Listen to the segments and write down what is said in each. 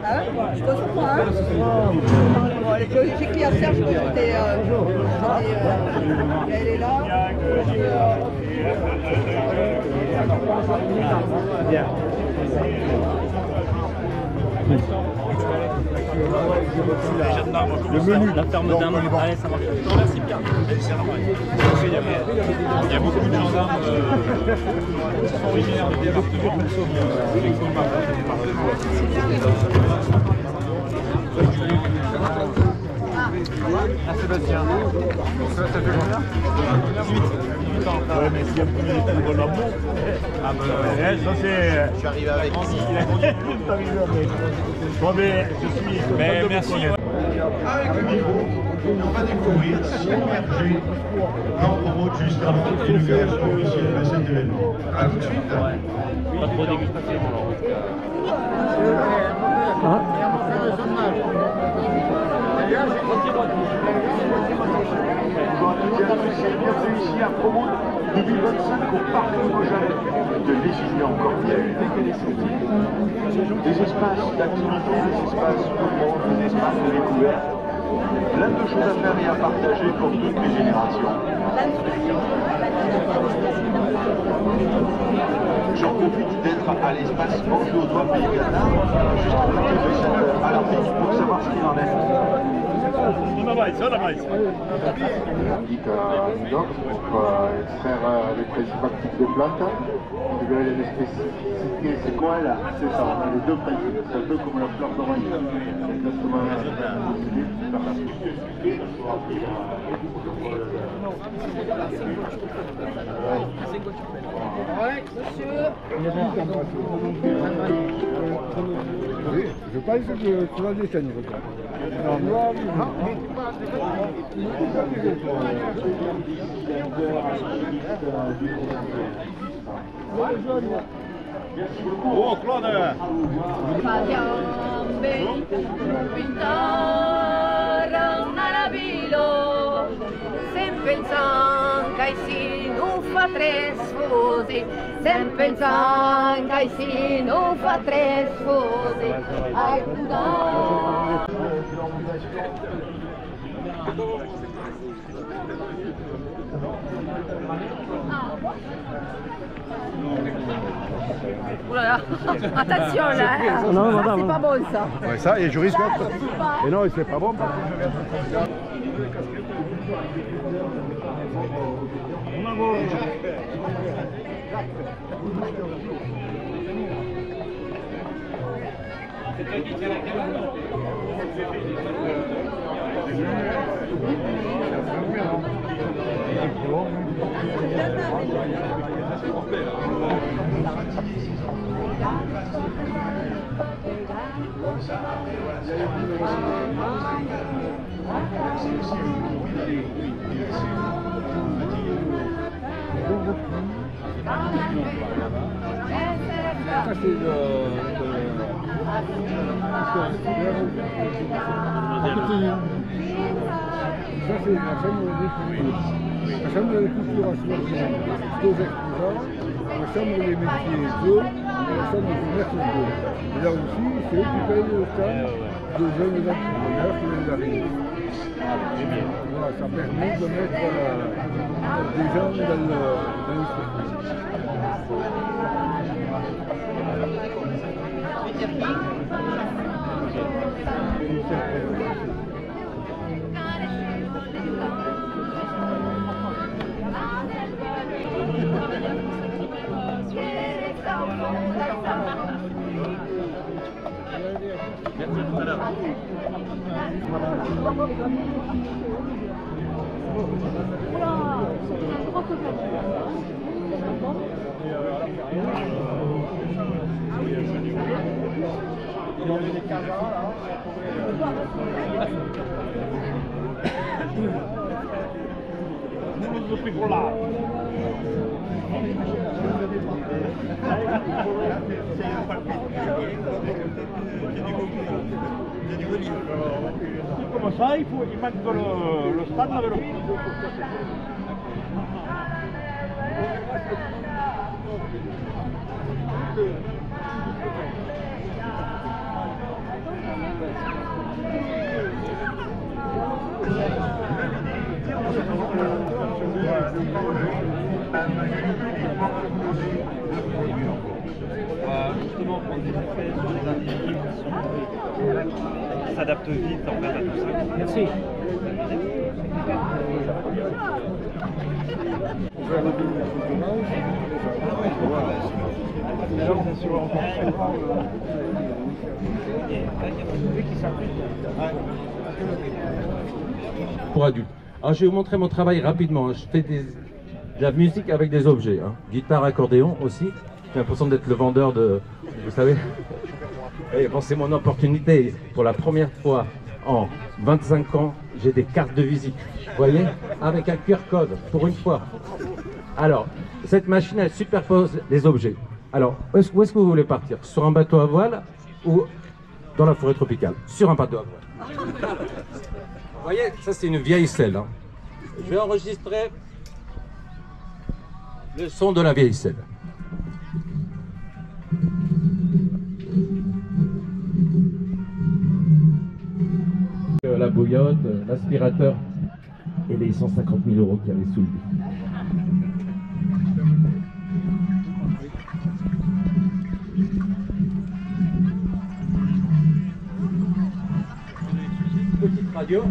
Hein? Je te surprends, hein? Bon, j'ai écrit à Serge que j'étais... elle est là. Bien. Le menu, la ferme d'un allez, ça marche. Je te remercie bien. Il y a beaucoup de gendarmes qui sont originaires du département. Ah Sébastien, ça fait combien? 18 ans. Ouais, mais s'il y a plus de bon amour. Ah ben ça c'est... Je suis arrivé avec lui. Il a grandi. Bon mais je suis... Mais merci. Avec le micro, on va découvrir s'immerger en route juste avant l'inauguration officielle de cet événement. A tout de suite. Pas trop dégustation alors. Bienvenue ici à Promo 2025 au Parc Mojalet. De désigner encore mieux des espaces d'activité, des espaces de monde, des espaces de découverte. Plein de choses à faire et à partager pour toutes les générations. J'en profite d'être à l'espace Banque au Doigt Pays Qatar, juste à côté de cette alarmique pour savoir ce qu'il en est. On avance. On indique un inox pour extraire les principaux types de plantes. Vous verrez les spécificités, c'est quoi là? C'est ça, on a les deux principes, c'est un peu comme la fleur d'orange. Exactement. Je pense que tu vas descendre. Oh Claude! Sem pensar que se não fa três fosse, ai cuidado. Oulala, attention là, non, c'est pas bon ça. Ouais, ça, et je risque d'être... Et non, c'est pas bon parce que ça c'est ça c'est la chambre de culture. La chambre de culture à Smartphone, deux exposants, la chambre des métiers d'eau et la chambre de commerce d'eau. Et là aussi, c'est eux qui payent le stand de jeunes entrepreneurs qui viennent d'arriver. Voilà, ça permet de mettre des gens dans le circuit. Merci, tout à l'heure. Comme ça, il manque le stade avec le... Justement prendre des effets sur les individus qui s'adaptent vite en fait à tout ça. Merci. Pour adultes. Alors je vais vous montrer mon travail rapidement. Je fais de la musique avec des objets. Guitare, accordéon aussi. J'ai l'impression d'être le vendeur de... Vous savez. Et bon, c'est mon opportunité. Pour la première fois en 25 ans, j'ai des cartes de visite. Vous voyez, avec un QR code, pour une fois. Alors, cette machine, elle superpose les objets. Alors, où est-ce que vous voulez partir? Sur un bateau à voile ou dans la forêt tropicale? Sur un bateau à voile. Vous voyez, ça c'est une vieille selle. Je vais enregistrer le son de la vieille selle. La bouillotte, l'aspirateur et les 150 000 € qu'il y avait sous le lit. Petite radio.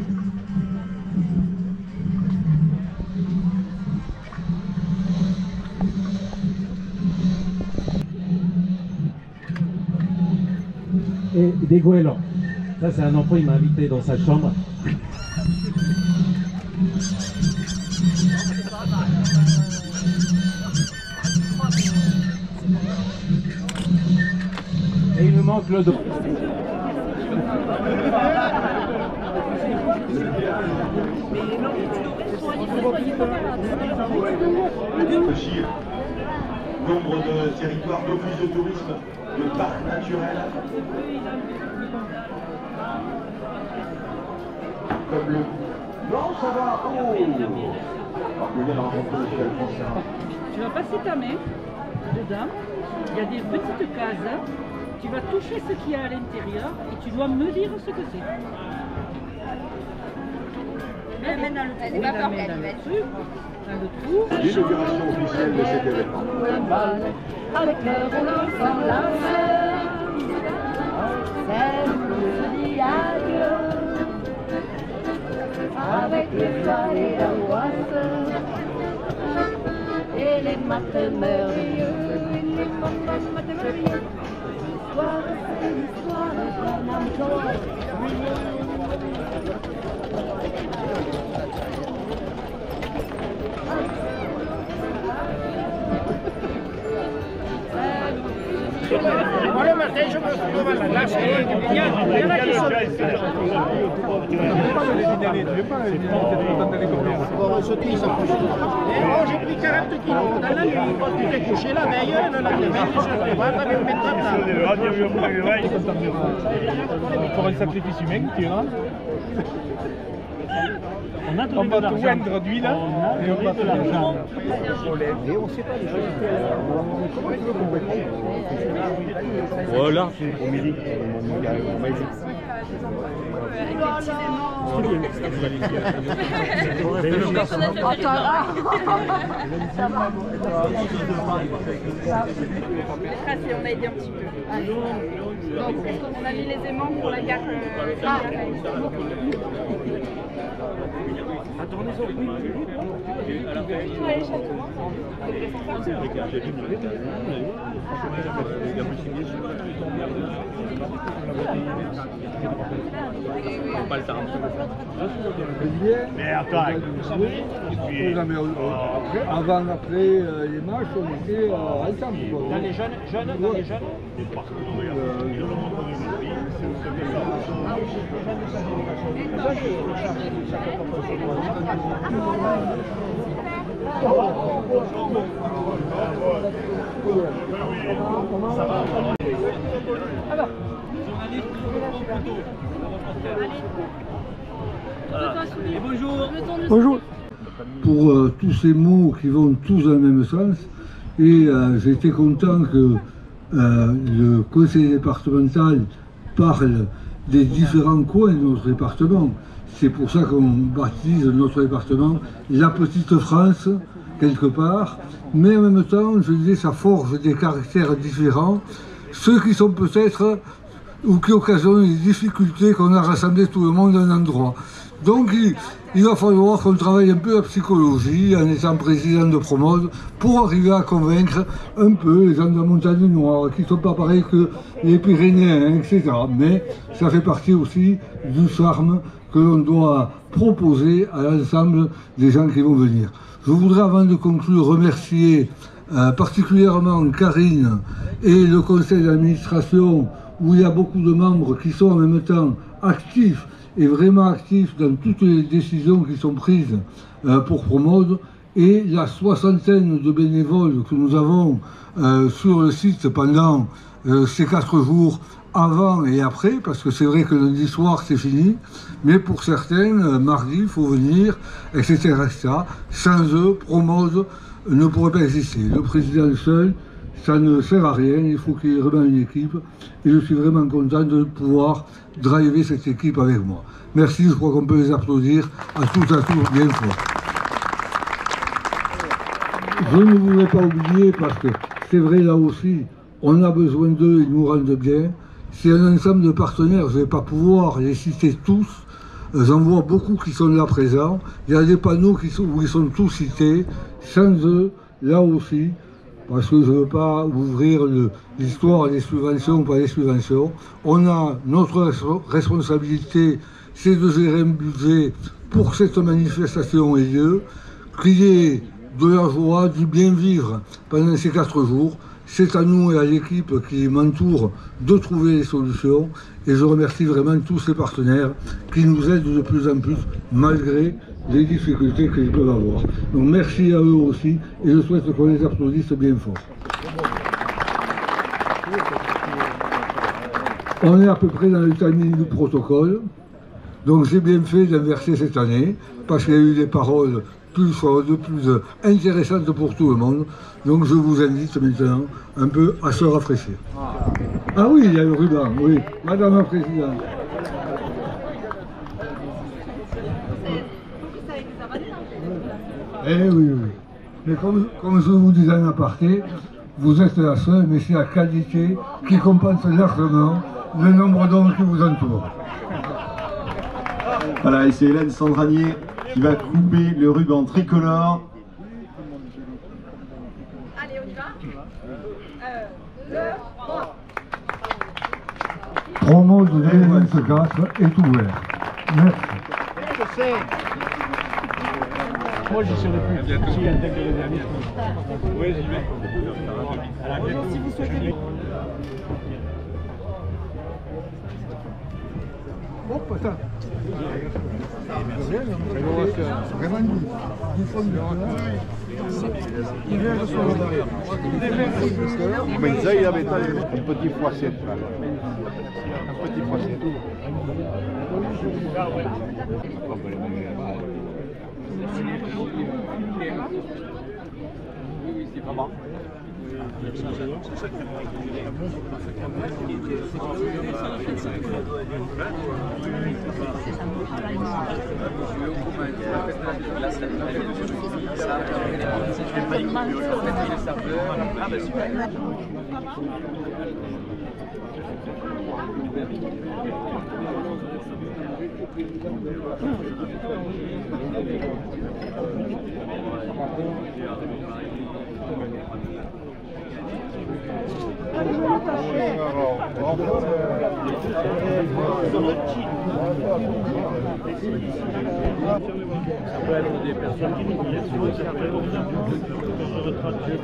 Et des goélands. Ça, c'est un enfant, il m'a invité dans sa chambre. Et il me manque le dos. Aussi, nombre de territoires d'office de tourisme, de parcs naturels. Comme le... Non, ça va. Oh. Je viens de rencontrer M. Alphonse. Tu vas passer ta main dedans, il y a des petites cases, tu vas toucher ce qu'il y a à l'intérieur et tu dois me dire ce que c'est. Elle mène dans le trou, dans le trou. L'inauguration officielle de cet événement. Avec le roulant sans la mer, celle où se dit adieu. Avec les toiles et l'angoisse et les matins merveilleux, et les matins merveilleux. L'histoire, c'est l'histoire d'un âme joyeuse. Moi le matin je me retrouve à la glace et il y en a qui sont... J'ai pris 40 kilos dans la nuit, quand tu t'es couché la veille, le lendemain tu se prévois avec mes trappes. Pour un sacrifice humain, tu iras. On va tout introduire là et on va de l'argent. Et on ne sait pas les choses. Comment tu veux qu'on réponde? Voilà. Au midi. On a aidé un petit peu. Donc, on a mis les aimants pour la gare. Pas le temps. Mais attends, avant, après les matchs, on était ensemble. Dans les jeunes, dans les jeunes. Alors, bonjour. Pour tous ces mots qui vont tous dans le même sens, et j'ai été content que le conseil départemental parle des différents coins de notre département. C'est pour ça qu'on baptise notre département la Petite France, quelque part. Mais en même temps, je disais, ça forge des caractères différents. Ceux qui sont peut-être, ou qui occasionnent les difficultés qu'on a rassemblé tout le monde à un endroit. Donc il va falloir qu'on travaille un peu la psychologie en étant président de Promode pour arriver à convaincre un peu les gens de la Montagne Noire qui ne sont pas pareils que les Pyrénéens, etc. Mais ça fait partie aussi du charme que l'on doit proposer à l'ensemble des gens qui vont venir. Je voudrais, avant de conclure, remercier particulièrement Karine et le conseil d'administration où il y a beaucoup de membres qui sont en même temps actifs et vraiment actifs dans toutes les décisions qui sont prises pour Promode, et la soixantaine de bénévoles que nous avons sur le site pendant ces 4 jours, avant et après, parce que c'est vrai que lundi soir c'est fini, mais pour certains, mardi il faut venir, etc., etc. Sans eux, Promode ne pourrait pas exister. Le président seul, ça ne sert à rien, il faut qu'il y ait vraiment une équipe, et je suis vraiment content de pouvoir driver cette équipe avec moi. Merci, je crois qu'on peut les applaudir à tous bien fort. Je ne voulais pas oublier, parce que c'est vrai là aussi, on a besoin d'eux, ils nous rendent bien. C'est un ensemble de partenaires, je ne vais pas pouvoir les citer tous, j'en vois beaucoup qui sont là présents, il y a des panneaux où ils sont tous cités, sans eux, là aussi, parce que je ne veux pas ouvrir l'histoire des subventions ou pas des subventions. On a notre responsabilité, c'est de gérer un budget pour cette manifestation et lieu, qu'il y ait de la joie, du bien vivre pendant ces 4 jours. C'est à nous et à l'équipe qui m'entoure de trouver les solutions, et je remercie vraiment tous ces partenaires qui nous aident de plus en plus malgré les difficultés qu'ils peuvent avoir. Donc merci à eux aussi, et je souhaite qu'on les applaudisse bien fort. On est à peu près dans le timing du protocole, donc j'ai bien fait d'inverser cette année, parce qu'il y a eu des paroles plus intéressantes pour tout le monde. Donc je vous invite maintenant un peu à se rafraîchir. Ah oui, il y a le ruban, oui. Madame la Présidente. Eh oui, oui. Mais comme je vous disais en aparté, vous êtes la seule, mais c'est la qualité qui compense largement le nombre d'hommes qui vous entourent. Voilà, et c'est Hélène Sandranier qui va couper le ruban tricolore. Allez, on y va. 2, 3. Promode de 2024 est ouvert. Merci. Moi j'y serai plus. Si elle intègre les derniers, oui, j'y vais. À bientôt. Si vous souhaitez. Oh putain. Vraiment du fond de il vient de son derrière. Mais ça, il avait un petit foisette. Un petit foisette. Ça peut être des personnes qui nous connaissent, ça peut être des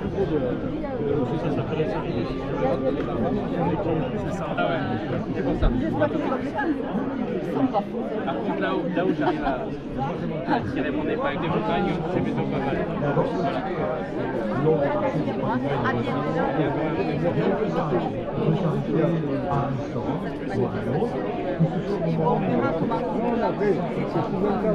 ça s'appelle la série. C'est ça. Ah ouais. C'est pour ça. Par contre, là où j'arrive à tirer mon épingle des montagnes, c'est plutôt pas mal. Et bon, on verra comment on va. Après, c'est tout un cas.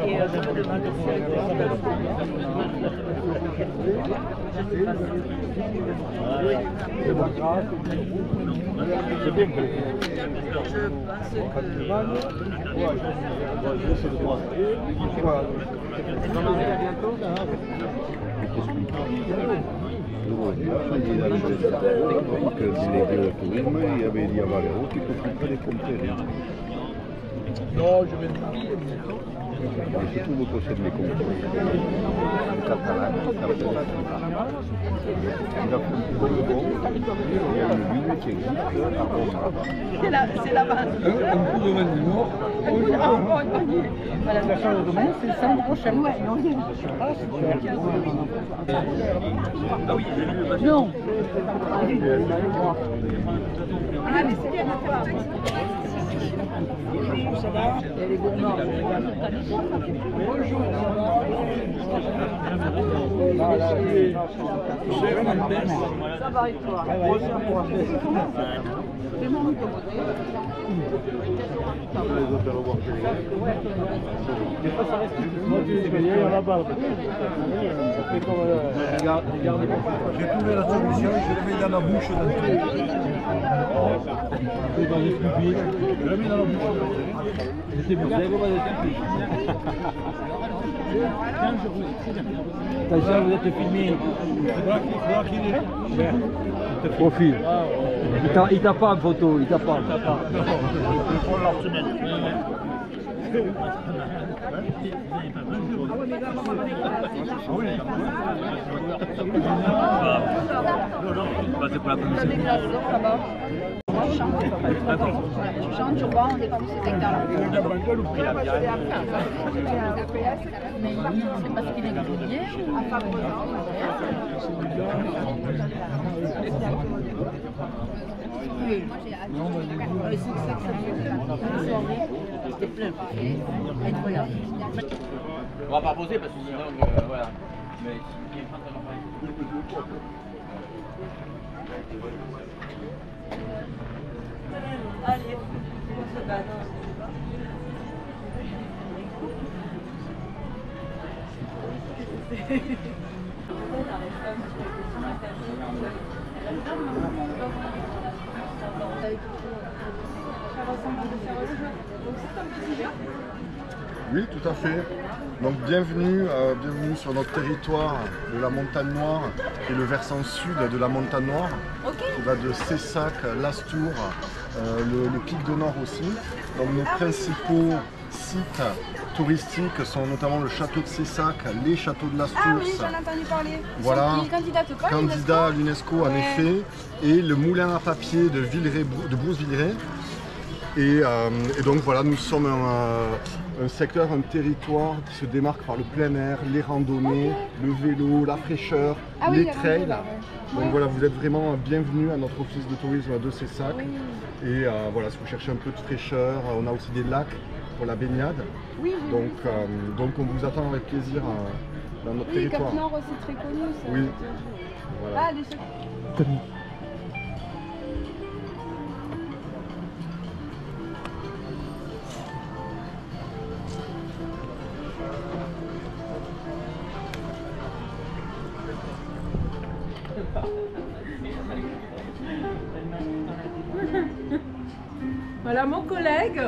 Et je me demande si elle Non, je vais Si tu vous possèdes les comptes catalans, il a fait un peu de bon, il y a une ville qui existe à Rome. C'est là-bas. un coup de vin du Nord. Voilà, la chambre de domaine, c'est le samedi prochain. Ouais, on vient. Ah oui, j'ai lu le match. Non. Elle est gourmande. Ça va et toi? C'est mon de côté. Des fois, ça reste moi qui les gagnais à la barbe. Ça fait comme. Regardez. J'ai trouvé la solution, je le mets dans la bouche d'un truc. Dans les pupilles. Je le mets dans la bouche. C'était bien. Attention, vous êtes filmé. Voilà qu'il est. Profil. Il t'a pas en photo, il t'a pas. C'est pour la commission. Des glaçons là-bas. Moi, je chante. Je chante, je bois, on est comme ce spectacle. Mais c'est parce qu'il est grillé ou à oui. C'était plein. Incroyable. On va pas poser parce que sinon, voilà. Mais Allez, on se balance. Oui, tout à fait. Donc bienvenue sur notre territoire de la Montagne Noire, qui est le versant sud de la Montagne Noire, qui va de Cessac, Lastour, le pic de Nord aussi. Donc nos principaux sites touristiques sont notamment le château de Cessac, les châteaux de Lastour. Ah oui, j'en ai entendu parler. Voilà, Candidat à l'UNESCO en effet, et le moulin à papier de Brousse-Villeray. Et donc voilà, nous sommes un secteur, un territoire qui se démarque par le plein air, les randonnées, le vélo, la fraîcheur, les trails. Donc voilà, vous êtes vraiment bienvenus à notre office de tourisme de Cessac. Et voilà, si vous cherchez un peu de fraîcheur, on a aussi des lacs pour la baignade. Donc on vous attend avec plaisir dans notre territoire. Cap Nord aussi très connu. Oui. Voilà. Voilà mon collègue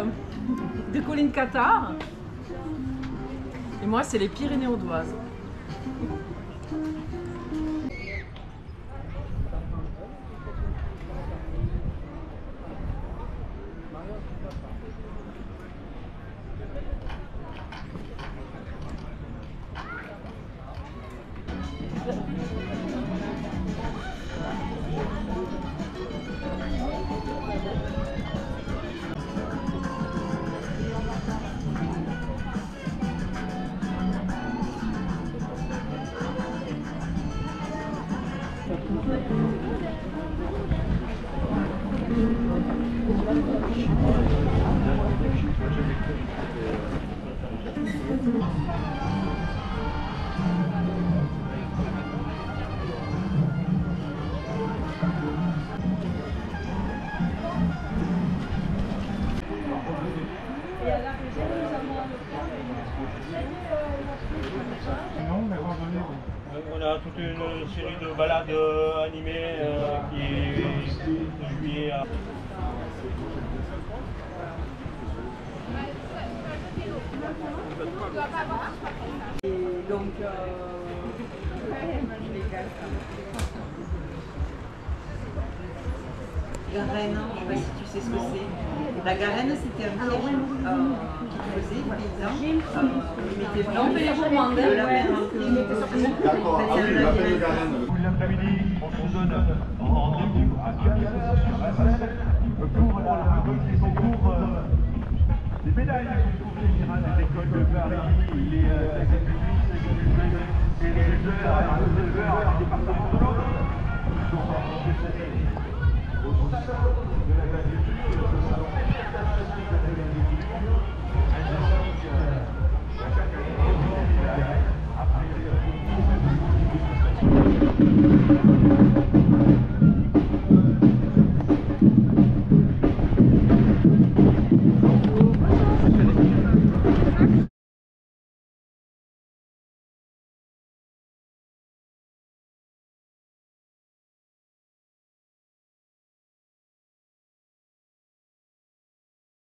de Collines Qatar. Et moi, c'est les Pyrénées audoises. On a toute une série de balades animées qui est de juillet à... Et donc, Garenne, je ne sais pas si tu sais ce que c'est. La garenne, c'était un piège qu'ils faisaient, les paysans. Ils mettaient vraiment de la mer. D'accord, ah oui, la belle garenne. L'après-midi, on se donne rendez-vous à 15h sur RSL pour la remise des concours des médailles du concours général des écoles de Paris, les et les éleveurs du département de l'Aude. Ils sont en train de au salon de l'agriculture, le salon